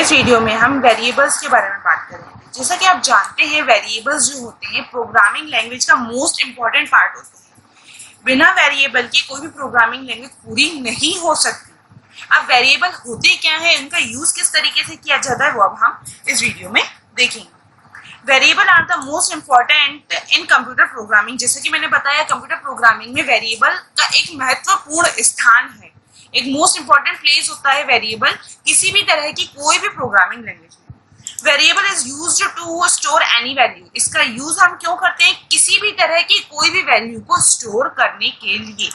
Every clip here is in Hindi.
इस वीडियो में हम वेरिएबल्स के बारे में बात करेंगे। जैसा कि आप जानते हैं, वेरिएबल्स जो होते हैं प्रोग्रामिंग लैंग्वेज का मोस्ट इंपॉर्टेंट पार्ट होते हैं। बिना वेरिएबल के कोई भी प्रोग्रामिंग लैंग्वेज पूरी नहीं हो सकती। अब वेरिएबल होते क्या है, उनका यूज किस तरीके से किया जाता है, वो अब हम इस वीडियो में देखेंगे। Variable are the most important in computer programming. जैसे कि मैंने बताया, कंप्यूटर प्रोग्रामिंग में वेरिएबल का एक महत्वपूर्ण स्थान है, एक मोस्ट इंपॉर्टेंट प्लेस होता है वेरिएबल किसी भी तरह की कोई भी प्रोग्रामिंग लैंग्वेज में। Variable is used to store any value. इसका यूज हम क्यों करते हैं? किसी भी तरह की कोई भी वैल्यू को स्टोर करने के लिए।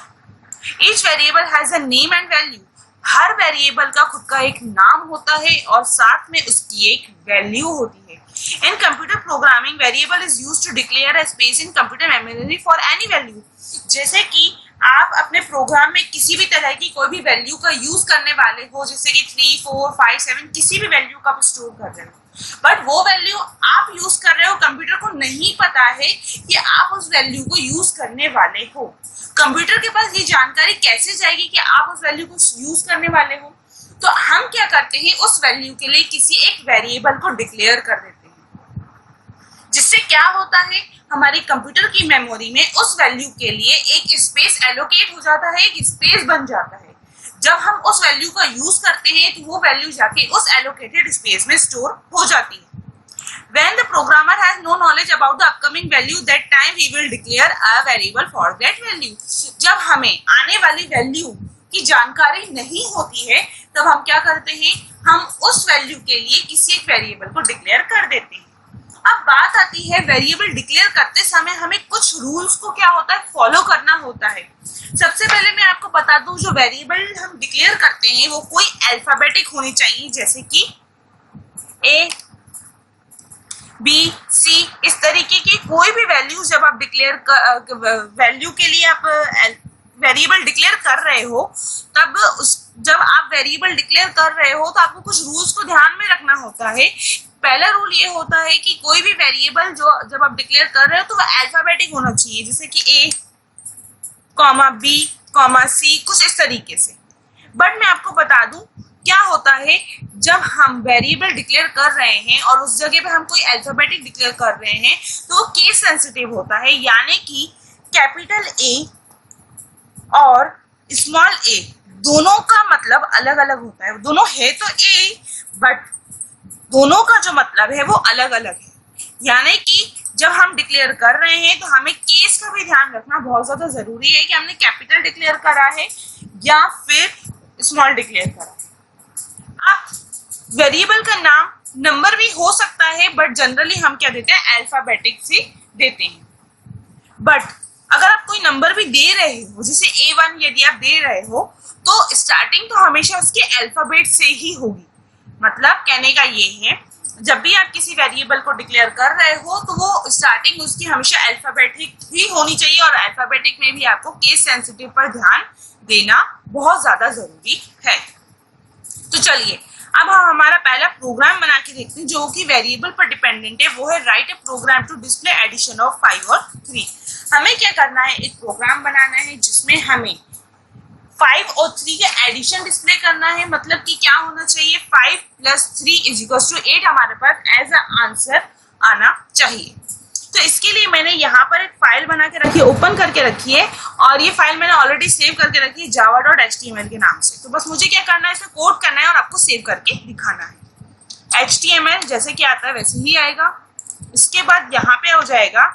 Each variable has a name and value. Her variable का खुद का एक नाम होता है और साथ में उसकी एक वैल्यू होती है। In computer programming, variable is used to declare a space in computer memory for any value. जैसे कि आप अपने प्रोग्राम में किसी भी तरह की कोई भी वैल्यू का यूज करने वाले हो, जैसे कि 3, 4, 5, 7 किसी भी वैल्यू का आप स्टोर कर रहे हो, बट वो वैल्यू आप यूज कर रहे हो, कंप्यूटर को नहीं पता है कि आप उस वैल्यू को यूज करने वाले हो। कंप्यूटर के पास ये जानकारी कैसे जाएगी कि आप उस वैल्यू को यूज करने वाले हो? तो हम क्या करते हैं, उस वैल्यू के लिए किसी एक वेरिएबल को डिक्लेयर कर देते हैं, जिससे क्या होता है, हमारी कंप्यूटर की मेमोरी में उस वैल्यू के लिए एक स्पेस एलोकेट हो जाता है, एक स्पेस बन जाता है। जब हम उस वैल्यू का यूज करते हैं तो वो वैल्यू जाके उस एलोकेटेड स्पेस में स्टोर हो जाती है। When the programmer has no knowledge about the upcoming value, that time he will declare a variable for that value. जब हमें आने वाली वैल्यू की जानकारी नहीं होती है, तब हम क्या करते हैं, हम उस वैल्यू के लिए किसी एक वेरिएबल को डिक्लेयर कर देते हैं। अब बात आती है, वेरिएबल डिक्लेयर करते समय हमें कुछ रूल्स को क्या होता है, फॉलो करना होता है। सबसे पहले मैं आपको बता दूं, जो वेरिएबल हम डिक्लेयर करते हैं वो कोई अल्फाबेटिक होनी चाहिए, जैसे कि ए, बी, सी, इस तरीके की कोई भी वैल्यू जब आप वैल्यू के लिए आप वेरिएबल डिक्लेयर कर रहे हो, तब जब आप वेरिएबल डिक्लेयर कर रहे हो तो आपको कुछ रूल्स को ध्यान में रखना होता है। पहला रूल ये होता है कि कोई भी वेरिएबल जो जब आप डिक्लेयर कर रहे हो तो वो अल्फाबेटिक होना चाहिए, जैसे कि ए, कॉमा बी, कॉमा सी, कुछ इस तरीके से। बट मैं आपको बता दूं, क्या होता है, जब हम वेरिएबल डिक्लेयर कर रहे हैं और उस जगह पे हम कोई अल्फाबेटिक डिक्लेयर कर रहे हैं तो वो केस सेंसिटिव होता है, यानी कि कैपिटल ए और स्मॉल ए दोनों का मतलब अलग अलग होता है। दोनों है तो ए, बट दोनों का जो मतलब है वो अलग अलग है। यानी कि जब हम डिक्लेयर कर रहे हैं तो हमें केस का भी ध्यान रखना बहुत ज्यादा जरूरी है कि हमने कैपिटल डिक्लेयर करा है या फिर स्मॉल डिक्लेयर करा है। अब वेरिएबल का नाम नंबर भी हो सकता है, बट जनरली हम क्या देते हैं, अल्फाबेटिक से देते हैं। बट अगर आप कोई नंबर भी दे रहे हो, जैसे A1 यदि आप दे रहे हो, तो स्टार्टिंग तो हमेशा उसके अल्फाबेट से ही होगी। मतलब कहने का ये है, जब भी आप किसी वेरिएबल को डिक्लेयर कर रहे हो तो वो स्टार्टिंग उसकी हमेशा अल्फाबेटिक ही होनी चाहिए, और अल्फाबेटिक में भी आपको केस सेंसिटिव पर ध्यान देना बहुत ज्यादा जरूरी है। तो चलिए अब हम हमारा पहला प्रोग्राम बना के देखते हैं, जो कि वेरिएबल पर डिपेंडेंट है। वो है write a program to display addition of 5 और 3। हमें क्या करना है, एक प्रोग्राम बनाना है जिसमें हमें 5 और 3 का एडिशन डिस्प्ले करना है। मतलब कि क्या होना चाहिए, 5 + 3 = 8 हमारे पास एज अ आंसर आना चाहिए। तो इसके लिए मैंने यहाँ पर एक फाइल बना के रखी है, ओपन करके रखी है, और ये फाइल मैंने ऑलरेडी सेव करके रखी है java.html के नाम से। तो बस मुझे क्या करना है, इसमें कोड करना है और आपको सेव करके दिखाना है। HTML जैसे कि आता है वैसे ही आएगा। इसके बाद यहाँ पे हो जाएगा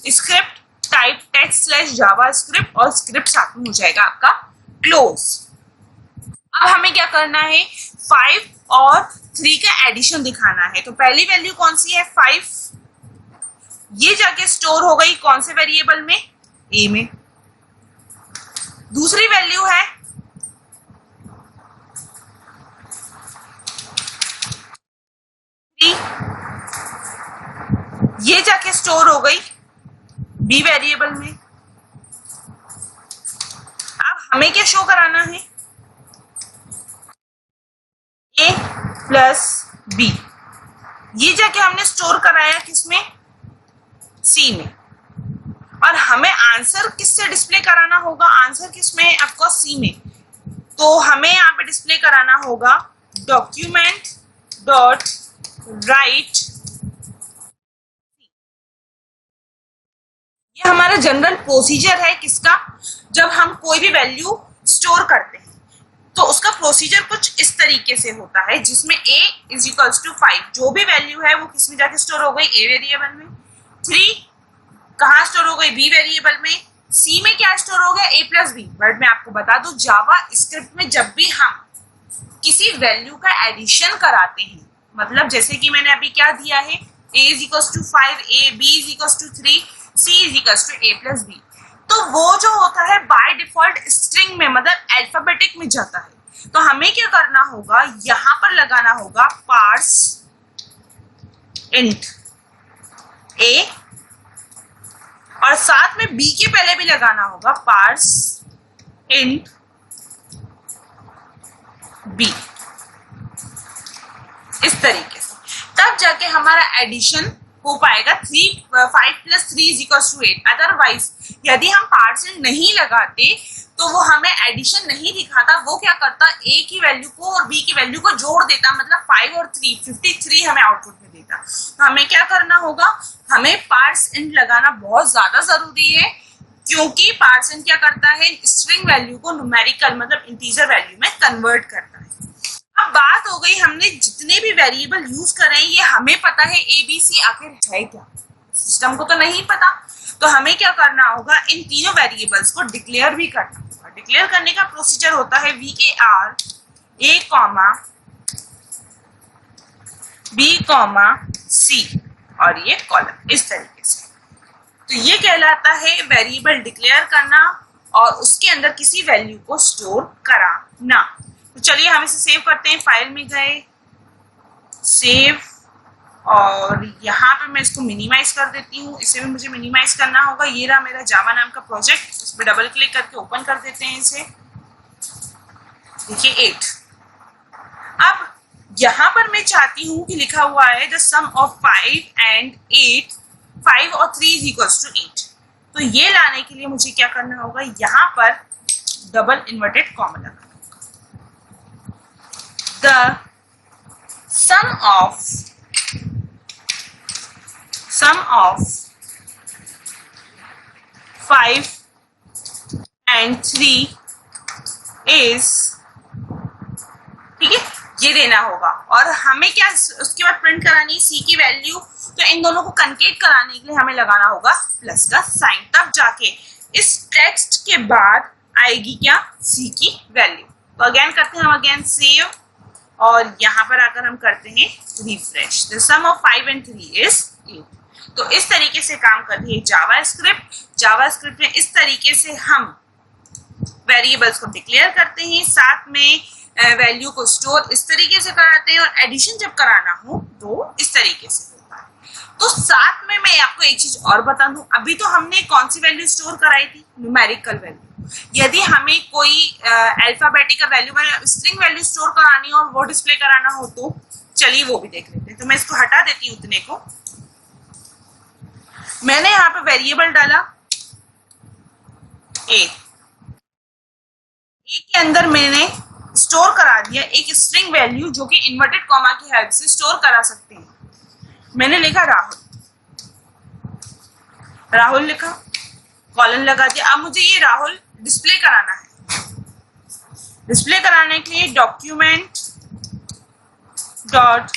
स्क्रिप्ट टाइप text/javascript, और स्क्रिप्ट साथ में हो जाएगा आपका क्लोज। अब हमें क्या करना है, 5 और 3 का एडिशन दिखाना है। तो पहली वैल्यू कौन सी है, 5, ये जाके स्टोर हो गई कौन से वेरिएबल में, ए में। दूसरी वैल्यू है 3, ये जाके स्टोर हो गई बी वेरिएबल में। अब हमें क्या शो कराना है, ए + बी, ये जाके हमने स्टोर कराया किसमें, सी में। और हमें आंसर किससे डिस्प्ले कराना होगा, आंसर किसमें, ऑफकोर्स सी में। तो हमें यहाँ पे डिस्प्ले कराना होगा document डॉट राइट, ये हमारा जनरल प्रोसीजर है किसका, जब हम कोई भी वैल्यू स्टोर करते हैं तो उसका प्रोसीजर कुछ इस तरीके से होता है, जिसमें a इज इक्वल्स टू 5, जो भी वैल्यू है वो किस में जाके स्टोर हो गई, a वेरिएबल में, 3 कहाँ स्टोर हो गई, b वेरिएबल में, c में क्या स्टोर हो गया, a प्लस बी। बट मैं आपको बता दूं जावा स्क्रिप्ट में जब भी हम किसी वैल्यू का एडिशन कराते हैं, मतलब जैसे कि मैंने अभी क्या दिया है, a is equals to 5, a b is equals to 3, c is equals to a plus B, तो वो जो होता है बाय डिफॉल्ट स्ट्रिंग में, मतलब अल्फाबेटिक में जाता है। तो हमें क्या करना होगा, यहां पर लगाना होगा पार्स इंट a, और साथ में b के पहले भी लगाना होगा पार्स इंट b, इस तरीके से, तब जाके हमारा एडिशन हो पाएगा 5 plus 3 is equal to 8। Otherwise यदि हम पार्शियल नहीं लगाते तो वो हमें एडिशन नहीं दिखाता, वो क्या करता, a की वैल्यू को और b की वैल्यू को जोड़ देता, मतलब 5 और 3 53 हमें आउटपुट में देता। तो हमें क्या करना होगा, हमें पार्स इंट लगाना बहुत ज्यादा जरूरी है, क्योंकि पार्स इंट क्या करता है, स्ट्रिंग वैल्यू को न्यूमेरिकल मतलब इंटीजर वैल्यू में कन्वर्ट करता है। अब बात हो गई, हमने जितने भी वेरिएबल यूज करे ये हमें पता है ए बी सी आखिर है क्या, सिस्टम को तो नहीं पता। तो हमें क्या करना होगा, इन तीनों वेरिएबल्स को डिक्लेयर भी करना होगा। डिक्लेयर करने का प्रोसीजर होता है var a comma b comma c, और ये कॉलम इस तरीके से। तो ये कहलाता है वेरिएबल डिक्लेयर करना और उसके अंदर किसी वैल्यू को स्टोर कराना। तो चलिए हम इसे सेव करते हैं, फाइल में गए, सेव, और यहाँ पे मैं इसको मिनिमाइज कर देती हूँ, इसे भी मुझे मिनिमाइज करना होगा। ये रहा मेरा जावा नाम का प्रोजेक्ट, इस पर डबल क्लिक करके ओपन कर देते हैं इसे, देखिए 8। अब यहाँ पर मैं चाहती हूँ कि लिखा हुआ है द सम ऑफ 5 एंड 8, 5 और 3 इज इक्वल्स टू 8। तो ये लाने के लिए मुझे क्या करना होगा, यहाँ पर डबल इन्वर्टेड कॉमा लगाना। The sum of 5 and 3 is, ठीक है, ये देना होगा। और हमें क्या उसके बाद प्रिंट करानी है c की वैल्यू, तो इन दोनों को कंकेट कराने के लिए हमें लगाना होगा प्लस का साइन, तब जाके इस टेक्स्ट के बाद आएगी क्या, c की वैल्यू। तो अगेन करते हैं हम, अगेन सेव, और यहाँ पर आकर हम करते हैं refresh. The sum of 5 and 3 is 8। तो इस तरीके से काम करती है जावा स्क्रिप्ट। जावा स्क्रिप्ट में इस तरीके से हम वेरिएबल्स को डिक्लेयर करते हैं, साथ में वैल्यू को स्टोर इस तरीके से कराते हैं, और एडिशन जब कराना हो तो इस तरीके से होता है। तो साथ में मैं आपको एक चीज और बता दूं, अभी तो हमने कौन सी वैल्यू स्टोर कराई थी, न्यूमेरिकल वैल्यू। यदि हमें कोई अल्फाबेटिकल वैल्यू मतलब स्ट्रिंग वैल्यू स्टोर करानी हो और वो डिस्प्ले कराना हो तो चलिए वो भी देख लेते हैं। तो मैं इसको हटा देती हूँ, उतने को मैंने यहाँ पे वेरिएबल डाला ए के अंदर मैंने स्टोर करा दिया एक स्ट्रिंग वैल्यू, जो कि इन्वर्टेड कॉमा की हेल्प से स्टोर करा सकते हैं। मैंने लिखा राहुल लिखा, कॉलन लगा दिया। अब मुझे ये राहुल डिस्प्ले कराना है। डिस्प्ले कराने के लिए document dot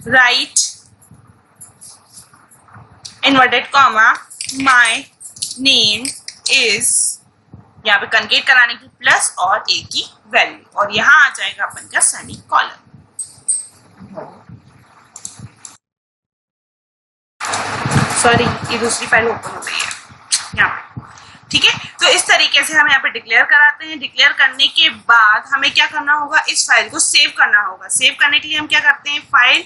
right inverted comma my name is, यहाँ पे कंकेट कराने की प्लस और ए की वैल्यू, और यहाँ आ जाएगा अपन का सेमी कॉलन। सॉरी, ये दूसरी फाइल ओपन हो गई है यहाँ पे, ठीक है। तो इस तरीके से हम यहाँ पे डिक्लेयर कराते हैं। डिक्लेयर करने के बाद हमें क्या करना होगा, इस फाइल को सेव करना होगा। सेव करने के लिए हम क्या करते हैं, फाइल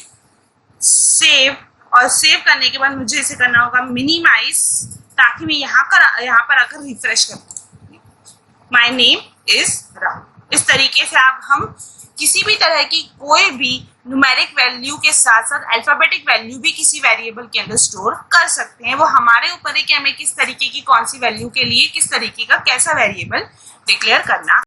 सेव, और सेव करने के बाद मुझे इसे करना होगा मिनिमाइज, ताकि मैं यहाँ पर आकर रिफ्रेश कर दूँ। My name is Rahul. इस तरीके से आप हम किसी भी तरह की कोई भी न्यूमेरिक वैल्यू के साथ साथ अल्फाबेटिक वैल्यू भी किसी वेरिएबल के अंदर स्टोर कर सकते हैं। वो हमारे ऊपर है कि हमें किस तरीके की कौन सी वैल्यू के लिए किस तरीके का कैसा वेरिएबल डिक्लेयर करना